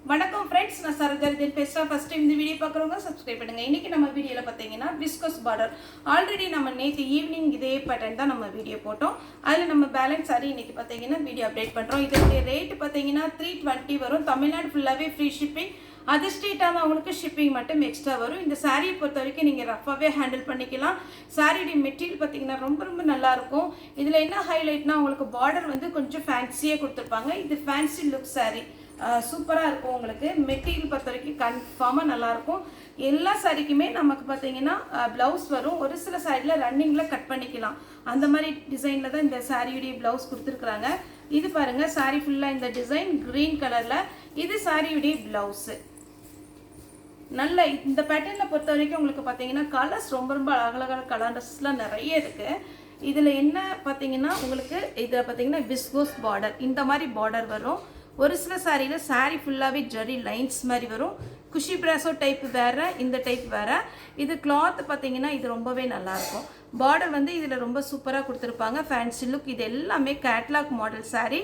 வணக்கம் ஃப்ரெண்ட்ஸ், நான் சரோஜாதேவி பேசுகிறேன். ஃபர்ஸ்ட் டைம் இந்த வீடியோ பார்க்குறவங்க சப்ஸ்கிரைப் பண்ணுங்கள். இன்றைக்கி நம்ம வீடியோவில் பார்த்தீங்கன்னா விஸ்கோஸ் பார்டர். ஆல்ரெடி நம்ம நேற்று ஈவினிங் இதே பேட்டர்ன் தான் நம்ம வீடியோ போட்டோம். அதில் நம்ம பேலன்ஸ் சாரி இன்றைக்கி பார்த்தீங்கன்னா வீடியோ அப்டேட் பண்ணுறோம். இதோடைய ரேட்டு பார்த்தீங்கன்னா 320 வரும். தமிழ்நாடு ஃபுல்லாகவே ஃப்ரீ ஷிப்பிங். அது ஸ்ட்ரீட்டாக அவங்களுக்கு ஷிப்பிங் மட்டும் எக்ஸ்ட்ரா வரும். இந்த சாரியை பொறுத்த வரைக்கும் நீங்கள் ரஃபாகவே ஹேண்டில் பண்ணிக்கலாம். சாரியுடைய மெட்டீரியல் பார்த்தீங்கன்னா ரொம்ப ரொம்ப நல்லாயிருக்கும். இதில் என்ன ஹைலைட்னா உங்களுக்கு பார்டர் வந்து கொஞ்சம் ஃபேன்சியாக கொடுத்துருப்பாங்க. இது ஃபேன்சி லுக் சாரி சூப்பராக இருக்கும். உங்களுக்கு மெட்டீரியல் பொறுத்த வரைக்கும் கன்ஃபார்மாக நல்லாயிருக்கும். எல்லா சாரிக்குமே நமக்கு பார்த்தீங்கன்னா ப்ளவுஸ் வரும். ஒரு சில சாரியில் ரன்னிங்கில் கட் பண்ணிக்கலாம். அந்த மாதிரி டிசைனில் தான் இந்த சாரியுடைய ப்ளவுஸ் கொடுத்துருக்குறாங்க. இது பாருங்கள், சாரி ஃபுல்லாக இந்த டிசைன் க்ரீன் கலரில். இது சாரியுடைய ப்ளவுஸு. நல்ல இந்த பேட்டர்னில் பொறுத்த வரைக்கும் உங்களுக்கு பார்த்தீங்கன்னா கலர்ஸ் ரொம்ப ரொம்ப அழகழகான கலர்ஸ்லாம் நிறைய இருக்குது. இதில் என்ன பார்த்தீங்கன்னா உங்களுக்கு இதில் பார்த்தீங்கன்னா விஸ்கோஸ் பார்டர், இந்த மாதிரி பார்டர் வரும். ஒரு சில சாரியில் சாரி ஃபுல்லாகவே ஜரி லைன்ஸ் மாதிரி வரும். குஷி பிராசோ டைப் வேறு, இந்த டைப் வேறு. இது கிளாத் பார்த்தீங்கன்னா இது ரொம்பவே நல்லாயிருக்கும். பார்டர் வந்து இதில் ரொம்ப சூப்பராக கொடுத்துருப்பாங்க. Fancy look. இது எல்லாமே கேட்லாக் மாடல் சாரி.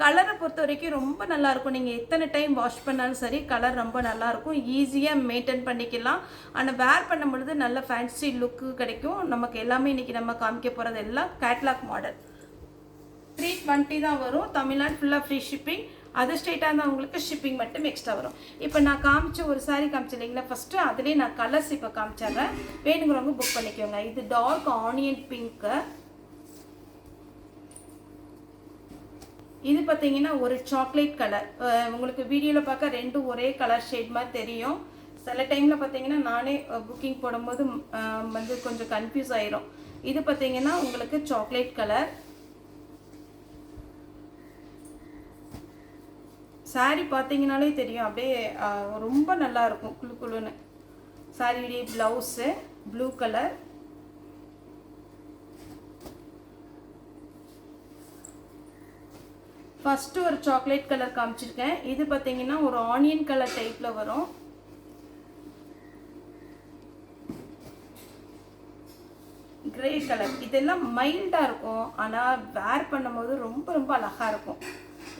கலரை பொறுத்த வரைக்கும் ரொம்ப நல்லாயிருக்கும். நீங்கள் எத்தனை டைம் வாஷ் பண்ணாலும் சரி கலர் ரொம்ப நல்லாயிருக்கும். ஈஸியாக மெயின்டைன் பண்ணிக்கலாம். ஆனால் வேர் பண்ணும் பொழுது நல்ல ஃபேன்சி லுக்கு கிடைக்கும். நமக்கு எல்லாமே இன்றைக்கி நம்ம காமிக்க போகிறது எல்லாம் கேட்லாக் மாடல். 320 தான் வரும். தமிழ்நாடு ஃபுல்லாக ஃப்ரீ ஷிப்பிங். அது ஸ்ட்ரெயிட்டாக இருந்தால் உங்களுக்கு ஷிப்பிங் மட்டும் எக்ஸ்ட்ரா வரும். இப்போ நான் காமிச்ச ஒரு சாரீ காமிச்சு இல்லைங்களா, ஃபஸ்ட்டு அதுலேயே நான் கலர்ஸ் இப்போ காமிச்சிட்றேன். வேணுங்கிறவங்க புக் பண்ணிக்கோங்க. இது டார்க் ஆனியன் பிங்க்கு. இது பார்த்தீங்கன்னா ஒரு சாக்லேட் கலர். உங்களுக்கு வீடியோவில் பார்க்க ரெண்டும் ஒரே கலர் ஷேட் மாதிரி தெரியும். சில டைமில் பார்த்தீங்கன்னா நானே புக்கிங் போடும்போது வந்து கொஞ்சம் கன்ஃபியூஸ் ஆயிரும். இது பார்த்தீங்கன்னா உங்களுக்கு சாக்லேட் கலர். சாரி பார்த்தீங்கனாலே தெரியும், அப்படியே ரொம்ப நல்லா இருக்கும் குளு குளுன்னு. சாரியுடைய ப்ளவுஸு ப்ளூ கலர். ஃபஸ்ட்டு ஒரு சாக்லேட் கலர் காமிச்சிருக்கேன். இது பார்த்தீங்கன்னா ஒரு ஆனியன் கலர் டைப்பில் வரும். Grey colour. இதெல்லாம் மைல்டாக இருக்கும், ஆனால் வேர் பண்ணும்போது ரொம்ப ரொம்ப அழகாக இருக்கும்.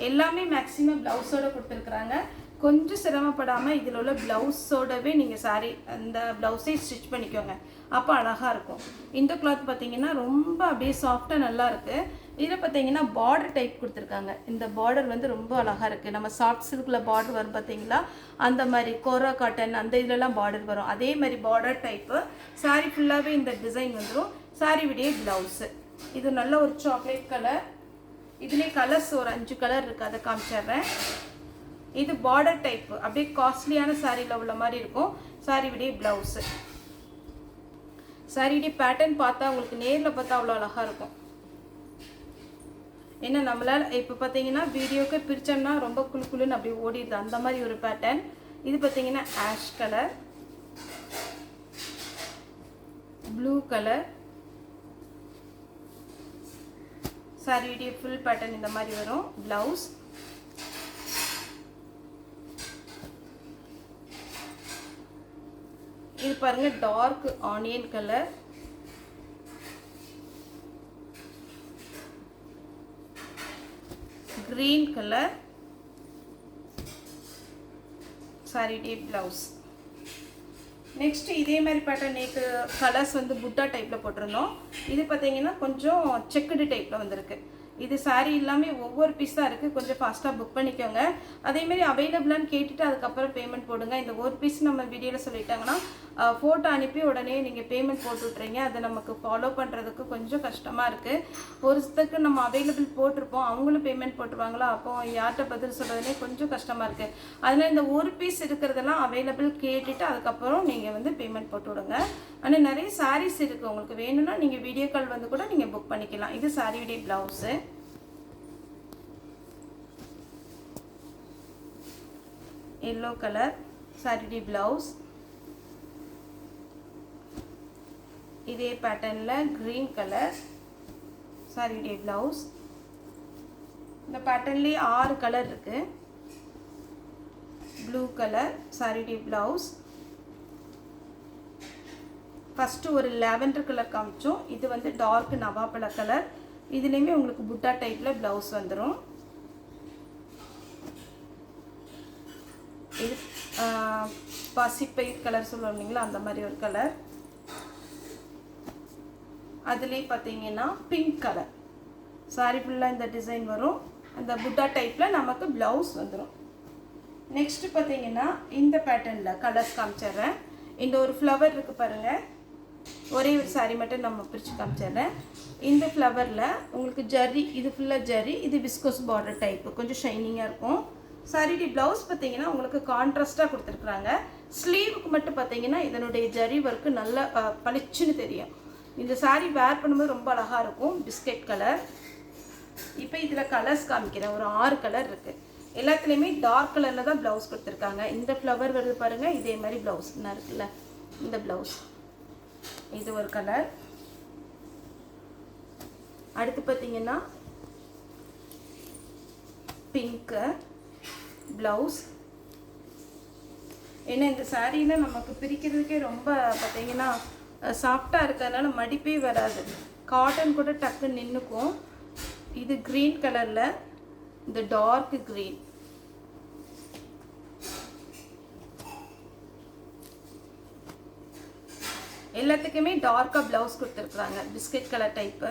எல்லாமே மேக்ஸிமம் ப்ளவுஸோடு கொடுத்துருக்குறாங்க. கொஞ்சம் சிரமப்படாமல் இதில் உள்ள ப்ளவுஸோடவே நீங்கள் சாரி அந்த ப்ளவுஸே ஸ்டிச் பண்ணிக்கோங்க, அப்போ அழகாக இருக்கும். இந்த கிளாத் பார்த்தீங்கன்னா ரொம்ப அப்படியே சாஃப்டாக நல்லா இருக்குது. இதில் பார்த்தீங்கன்னா பார்டர் டைப் கொடுத்துருக்காங்க. இந்த பார்டர் வந்து ரொம்ப அழகாக இருக்குது. நம்ம சாஃப்ட் சில்கில் பார்டர் வரும் பார்த்தீங்களா, அந்த மாதிரி கோரா காட்டன் அந்த இதிலலாம் பார்டர் வரும். அதே மாதிரி பார்டர் டைப்பு. சாரி ஃபுல்லாகவே இந்த டிசைன் வந்துடும். சாரி விடைய ப்ளவுஸு. இது நல்ல ஒரு சாக்லேட் கலர். இதுலேயே கலர்ஸ் ஒரு 5 கலர் இருக்குது, அதை காமிச்சிட்றேன். இது பார்டர் டைப்பு, அப்படியே காஸ்ட்லியான சாரியில் உள்ள மாதிரி இருக்கும். சாரி விடைய ப்ளவுஸு. சாரியுடைய பேட்டர்ன் பார்த்தா உங்களுக்கு நேரில் பார்த்தா அவ்வளோ அழகாக இருக்கும். ஏன்னா நம்மளால் இப்போ பார்த்தீங்கன்னா வீடியோக்கு பிரித்தோம்னா ரொம்ப குழு குழுன்னு அப்படி ஓடிடுது, அந்த மாதிரி ஒரு பேட்டர்ன். இது பார்த்தீங்கன்னா ஆஷ் கலர், ப்ளூ கலர். சாரியுடைய ஃபுல் பேட்டர்ன் இந்த மாதிரி வரும். ப்ளவுஸ். இது பாருங்க, dark onion colour. Green colour. சாரியுடைய ப்ளவுஸ். நெக்ஸ்ட் இதே மாதிரி பேட்டர்ன் நேற்று கலர்ஸ் வந்து புட்டா டைப்பில் போட்டிருந்தோம். இது பார்த்தீங்கன்னா கொஞ்சம் செக்குடு டைப்பில் வந்திருக்கு. இது சாரீ எல்லாமே ஒவ்வொரு பீஸ் தான் இருக்குது. கொஞ்சம் ஃபாஸ்ட்டாக புக் பண்ணிக்கோங்க. அதேமாரி அவைலபிளான்னு கேட்டுட்டு அதுக்கப்புறம் பேமெண்ட் போடுங்க. இந்த ஒரு பீஸ் நம்ம வீடியோவில் சொல்லிட்டாங்கன்னா ஃபோட்டோ அனுப்பி உடனே நீங்கள் பேமெண்ட் போட்டு விட்றீங்க. அதை நமக்கு ஃபாலோ பண்ணுறதுக்கு கொஞ்சம் கஷ்டமாக இருக்குது. ஒரு சிலருக்கு நம்ம அவைலபிள் போட்டிருப்போம், அவங்களும் பேமெண்ட் போட்டுருவாங்களா, அப்போ யார்கிட்ட பதில் சொல்கிறதுனே கொஞ்சம் கஷ்டமாக இருக்குது. அதனால் இந்த ஒரு பீஸ் இருக்கிறதெல்லாம் அவைலபிள் கேட்டுட்டு அதுக்கப்புறம் நீங்கள் வந்து பேமெண்ட் போட்டு விடுங்க. ஆனால் நிறைய சாரீஸ் இருக்குது, உங்களுக்கு வேணும்னா நீங்கள் வீடியோ கால் வந்து கூட நீங்கள் புக் பண்ணிக்கலாம். இது சாரியுடைய ப்ளவுஸு. எல்லோ கலர் சாரியுடைய ப்ளவுஸ். இதே பேட்டர்னில் க்ரீன் கலர் சாரியுடைய ப்ளவுஸ். இந்த பேட்டர்ன்லேயே 6 கலர் இருக்குது. ப்ளூ கலர் சாரியுடைய ப்ளவுஸ். ஃபஸ்ட்டு ஒரு லாவெண்டர் கலர் காமிச்சோம். இது வந்து டார்க் நவாப்பழ கலர். இதுலேயுமே உங்களுக்கு புட்டா டைப்பில் ப்ளவுஸ் வந்துடும். பாசிப்பயிர் கலர் சொல்லுவோம் இல்லைங்களா, அந்த மாதிரி ஒரு கலர். அதுலேயே பார்த்தீங்கன்னா பிங்க் கலர் சாரி ஃபுல்லாக இந்த டிசைன் வரும். அந்த புட்டா டைப்பில் நமக்கு ப்ளவுஸ் வந்துடும். நெக்ஸ்ட்டு பார்த்தீங்கன்னா இந்த பேட்டர்னில் கலர்ஸ் காமிச்சிட்றேன். இந்த ஒரு ஃப்ளவர் இருக்குது பாருங்கள், ஒரே ஒரு சாரி மட்டும் நம்ம பிரித்து காமிச்சிட்றேன். இந்த ஃப்ளவரில் உங்களுக்கு ஜரி, இது ஃபுல்லாக ஜரி, இது விஸ்கோஸ் பார்டர் டைப்பு, கொஞ்சம் ஷைனிங்காக இருக்கும். சாரிடி ப்ளவுஸ் பார்த்தீங்கன்னா உங்களுக்கு கான்ட்ராஸ்ட்டாக கொடுத்துருக்குறாங்க. ஸ்லீவுக்கு மட்டும் பார்த்தீங்கன்னா இதனுடைய ஜரி ஒர்க்கு நல்லா பளிச்சுன்னு தெரியும். இந்த சாரீ வேர் பண்ணும்போது ரொம்ப அழகாக இருக்கும். Biscuit colour. இப்போ இதில் கலர்ஸ் காமிக்கிறேன். ஒரு 6 கலர் இருக்குது. எல்லாத்துலேயுமே டார்க் கலரில் தான் ப்ளவுஸ் கொடுத்துருக்காங்க. இந்த ஃப்ளவர் வருது பாருங்கள், இதே மாதிரி ப்ளவுஸ் என்ன இருக்குல்ல, இந்த ப்ளவுஸ் இது ஒரு கலர். அடுத்து பார்த்தீங்கன்னா பிங்க்கு ப்ளவுஸ். ஏன்னா இந்த சாரியில் நமக்கு பிரிக்கிறதுக்கே ரொம்ப பார்த்தீங்கன்னா சாஃப்டாக இருக்கிறதுனால மடிப்பே வராது. காட்டன் கூட டக்கு நின்றுக்கும். இது க்ரீன் கலரில், இந்த டார்க் க்ரீன். எல்லாத்துக்குமே டார்க்காக ப்ளவுஸ் கொடுத்துருக்குறாங்க. Biscuit colour type.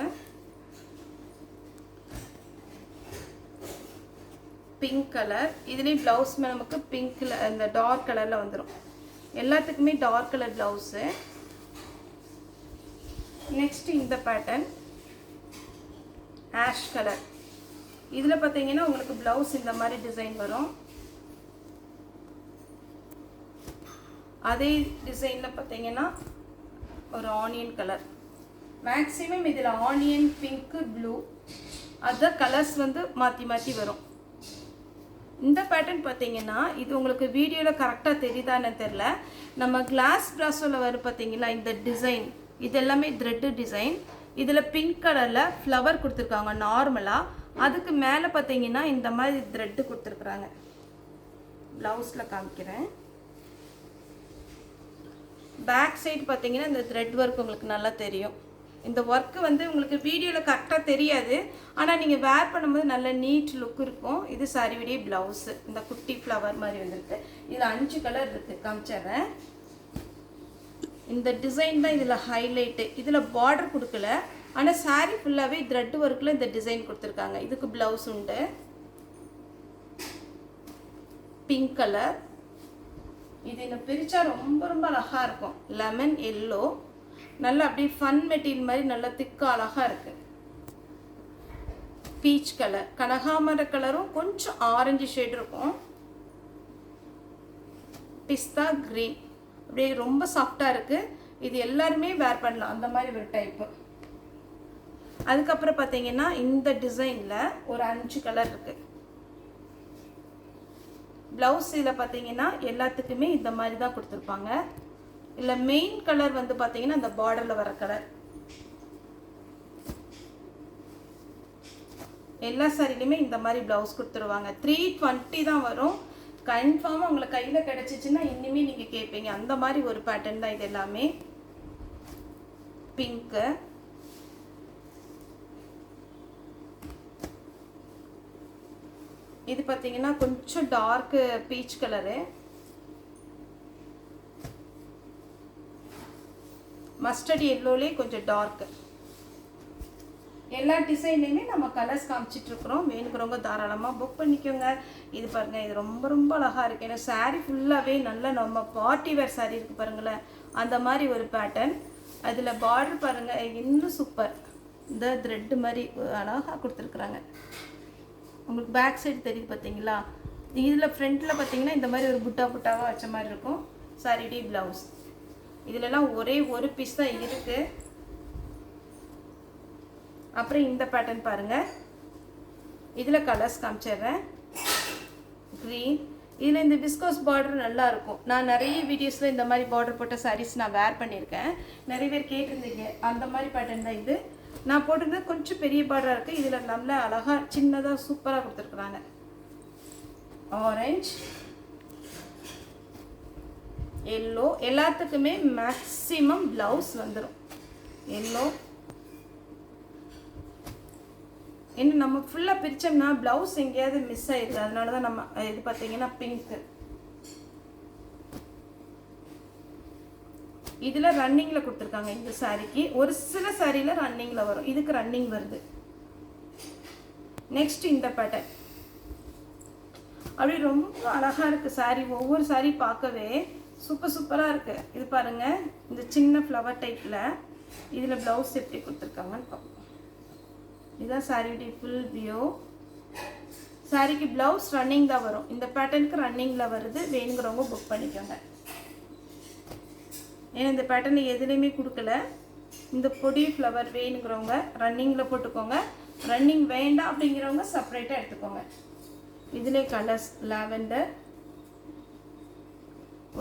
Pink colour. இதுலேயும் ப்ளவுஸ் நமக்கு பிங்க்கில் இந்த டார்க் கலரில் வந்துடும். எல்லாத்துக்குமே டார்க் கலர் ப்ளவுஸு. நெக்ஸ்ட் இந்த பேட்டர்ன் ஆஷ் கலர். இதில் பார்த்தீங்கன்னா உங்களுக்கு ப்ளவுஸ் இந்த மாதிரி டிசைன் வரும். அதே டிசைனில் பார்த்தீங்கன்னா ஒரு ஆனியன் கலர். மேக்ஸிமம் இதில் ஆனியன், பிங்க்கு, ப்ளூ அதுதான் கலர்ஸ் வந்து மாற்றி மாற்றி வரும். இந்த பேட்டர்ன் பார்த்தீங்கன்னா இது உங்களுக்கு வீடியோவில் கரெக்டாக தெரியுதான்னு தெரில. நம்ம கிளாஸ் ப்ராஸோவில் வரும் பார்த்தீங்களா இந்த டிசைன், இது எல்லாமே த்ரெட்டு டிசைன். இதில் பிங்க் கலரில் ஃப்ளவர் கொடுத்துருக்காங்க நார்மலாக. அதுக்கு மேலே பார்த்தீங்கன்னா இந்த மாதிரி த்ரெட்டு கொடுத்துருக்குறாங்க. ப்ளவுஸில் காமிக்கிறேன். பேக் சைடு பார்த்தீங்கன்னா இந்த த்ரெட் ஒர்க் உங்களுக்கு நல்லா தெரியும். இந்த ஒர்க்கு வந்து உங்களுக்கு வீடியோவில் கரெக்டாக தெரியாது, ஆனால் நீங்கள் வேர் பண்ணும்போது நல்ல நீட் லுக் இருக்கும். இது சாரியுடைய ப்ளவுஸு. இந்த குட்டி ஃப்ளவர் மாதிரி வந்துருக்கு. இதில் 5 கலர் இருக்குது, காமிச்சிட்றேன். இந்த டிசைன் தான் இதில் ஹைலைட்டு. இதில் பார்டர் கொடுக்கல, ஆனால் சாரீ ஃபுல்லாகவே த்ரெட் ஒர்க்கில் இந்த டிசைன் கொடுத்துருக்காங்க. இதுக்கு ப்ளவுஸ் உண்டு. Pink colour. இது என்ன பிரித்தா ரொம்ப ரொம்ப அழகாக இருக்கும். லெமன் எல்லோ, நல்லா அப்படியே ஃபன் மெட்டீரியல் மாதிரி நல்லா திக்காக அழகாக இருக்குது. Peach colour. கனகாமர கலரும் கொஞ்சம் ஆரஞ்சு ஷேட் இருக்கும். பிஸ்தா க்ரீன். அப்படியே ரொம்ப சாஃப்டாக இருக்குது. இது எல்லாருமே வேர் பண்ணலாம், அந்த மாதிரி ஒரு டைப்பு. அதுக்கப்புறம் பார்த்தீங்கன்னா இந்த டிசைனில் ஒரு 5 கலர் இருக்குது. ப்ளவுஸ் இதில் பார்த்தீங்கன்னா எல்லாத்துக்குமே இந்த மாதிரி தான் கொடுத்துருப்பாங்க. இல்லை மெயின் கலர் வந்து பார்த்தீங்கன்னா இந்த பார்டரில் வர கலர். எல்லா சாரிலையுமே இந்த மாதிரி ப்ளவுஸ் கொடுத்துருவாங்க. 320 தான் வரும். கன்ஃபார்மாக உங்களுக்கு கையில் கிடச்சிச்சின்னா இன்னுமே நீங்கள் கேட்பீங்க. அந்த மாதிரி ஒரு பேட்டர்ன் தான் இது எல்லாமே. பிங்க்கு. இது பார்த்தீங்கன்னா கொஞ்சம் டார்க்கு பீச் கலரு. மஸ்டர்ட் எல்லோலே கொஞ்சம் டார்க்கு. எல்லா டிசைன்லையுமே நம்ம கலர்ஸ் காமிச்சிட்ருக்குறோம். வேணுங்கிறவங்க தாராளமாக புக் பண்ணிக்கோங்க. இது பாருங்கள், இது ரொம்ப ரொம்ப அழகாக இருக்குது. ஏன்னா சாரீ ஃபுல்லாகவே நல்லா நம்ம பார்ட்டி வேர் சாரீ இருக்குது பாருங்களேன், அந்த மாதிரி ஒரு பேட்டர்ன். அதில் பார்டர் பாருங்கள், இன்னும் சூப்பர். இந்த த்ரெட்டு மாதிரி அழகாக கொடுத்துருக்குறாங்க. உங்களுக்கு பேக் சைடு தெரியுது பார்த்தீங்களா. இதில் ஃப்ரண்ட்டில் பார்த்தீங்கன்னா இந்த மாதிரி ஒரு புட்டா புட்டாவாக வச்ச மாதிரி இருக்கும். சாரிடி ப்ளவுஸ். இதிலெல்லாம் ஒரே ஒரு பீஸ் தான் இருக்குது. அப்புறம் இந்த பேட்டர்ன் பாருங்கள். இதில் கலர்ஸ் காமிச்சிடுறேன். க்ரீன். இதில் இந்த விஸ்கோஸ் பார்டர் நல்லாயிருக்கும். நான் நிறைய வீடியோஸில் இந்த மாதிரி பார்டர் போட்ட சாரீஸ் நான் வேர் பண்ணியிருக்கேன். நிறைய பேர் கேட்டிருந்தீங்க. அந்த மாதிரி பேட்டர்ன் தான் இது. நான் போட்டிருந்தது கொஞ்சம் பெரிய பார்டராக இருக்குது. இதில் நல்லா அழகாக சின்னதாக சூப்பராக கொடுத்துருக்குறாங்க. Orange, yellow. எல்லாத்துக்குமே மேக்ஸிமம் ப்ளவுஸ் வந்துடும். எல்லோ. இன்னும் நம்ம ஃபுல்லாக பிரித்தோம்னா ப்ளவுஸ் எங்கேயாவது மிஸ் ஆயிடுது. அதனால தான் நம்ம இது பார்த்தீங்கன்னா பிங்க்கு. இதில் ரன்னிங்கில் கொடுத்துருக்காங்க. இந்த சாரிக்கு ஒரு சில சாரியில் ரன்னிங்கில் வரும், இதுக்கு ரன்னிங் வருது. நெக்ஸ்ட் இந்த பேட்டர்ன் அப்படி ரொம்ப அழகாக இருக்குது சாரி. ஒவ்வொரு சாரி பார்க்கவே சூப்பராக இருக்குது. இது பாருங்கள், இந்த சின்ன ஃப்ளவர் டைப்பில் இதில் ப்ளவுஸ் எப்படி கொடுத்துருக்காங்கன்னு பார்ப்போம். இதுதான் சாரியுடைய ஃபுல் வியூ. சாரிக்கு ப்ளவுஸ் ரன்னிங் தான் வரும். இந்த பேட்டர்னுக்கு ரன்னிங்கில் வருது. வேணுங்கிறவங்க புக் பண்ணிக்கோங்க. ஏன்னா இந்த பேட்டர்ன் எதுலேயுமே கொடுக்கல. இந்த பொடி ஃப்ளவர் வேணுங்கிறவங்க ரன்னிங்கில் போட்டுக்கோங்க. ரன்னிங் வேண்டாம் அப்படிங்கிறவங்க செப்பரேட்டாக எடுத்துக்கோங்க. இதிலே கலர்ஸ் லாவெண்டர்,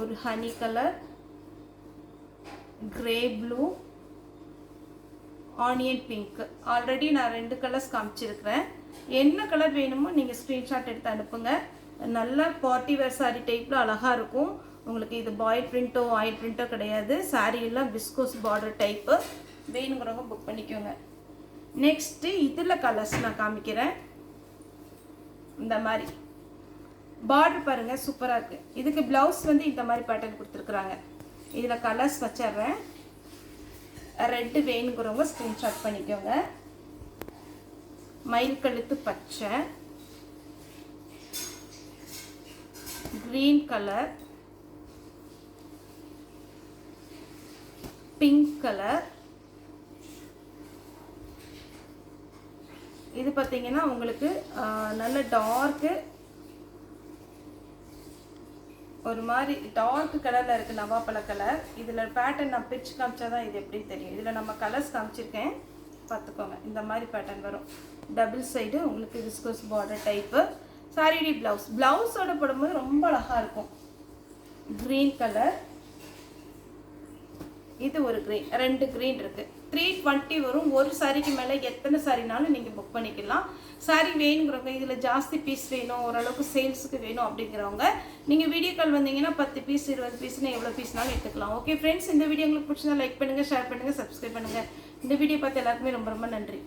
ஒரு honey colour, grey blue, onion pink. Already நான் 2 கலர்ஸ் காமிச்சிருக்கிறேன். என்ன கலர் வேணுமோ நீங்கள் ஸ்க்ரீன்ஷாட் எடுத்து அனுப்புங்க. நல்லா பார்ட்டி வேர் சாரி டைப்பில் அழகாக இருக்கும். உங்களுக்கு இது பாயில் பிரிண்ட்டோ ஆயில் பிரிண்ட்டோ கிடையாது. சாரியெல்லாம் விஸ்கோஸ் பார்டர் டைப்பு. வேணுங்கிறவங்க புக் பண்ணிக்கோங்க. நெக்ஸ்ட்டு இதில் கலர்ஸ் நான் காமிக்கிறேன். இந்த மாதிரி பார்டர் பாருங்கள், சூப்பராக இருக்குது. இதுக்கு ப்ளவுஸ் இந்த மாதிரி பேட்டர்ன் கொடுத்துருக்குறாங்க. இதில் கலர்ஸ் வச்சிட்றேன். ரெட்டு வேணுங்கிறவங்க ஸ்க்ரீன்ஷாட் பண்ணிக்கோங்க. மயில் கழுத்து பச்சை, கிரீன் கலர், பிங்க் கலர். இது பார்த்தீங்கன்னா உங்களுக்கு நல்ல டார்க்கு, ஒரு மாதிரி டார்க் கலரில் இருக்குது, நவாப்பழ கலர். இதில் பேட்டர்ன் நான் பிரிச்சு காமிச்சா தான் இது எப்படி தெரியும். இதில் நம்ம கலர்ஸ் காமிச்சிருக்கேன், பார்த்துக்கோங்க. இந்த மாதிரி பேட்டர்ன் வரும். டபுள் சைடு உங்களுக்கு விஸ்கோஸ் பார்டர் டைப்பு. சாரியுடைய ப்ளவுஸோட போடும்போது ரொம்ப அழகாக இருக்கும். க்ரீன் கலர், இது ஒரு க்ரீன், 2 க்ரீன் இருக்குது. 320 வரும். ஒரு சாரிக்கு மேலே எத்தனை சாரினாலும் நீங்கள் புக் பண்ணிக்கலாம். சாரி வேணுங்கிறவங்க, இதில் ஜாஸ்தி பீஸ் வேணும், ஓரளவுக்கு சேல்ஸுக்கு வேணும் அப்படிங்கிறவங்க நீங்கள் வீடியோ கால் வந்தீங்கன்னா 10 பீஸ் 20 பீஸ்னு எவ்வளோ பீஸ்னாலும் எடுத்துக்கலாம். ஓகே ஃப்ரெண்ட்ஸ், இந்த வீடியோ உங்களுக்கு பிடிச்சா லைக் பண்ணுங்கள், ஷேர் பண்ணுங்கள், சப்ஸ்கிரைப் பண்ணுங்கள். இந்த வீடியோ பார்த்து எல்லாருக்குமே ரொம்ப நன்றி.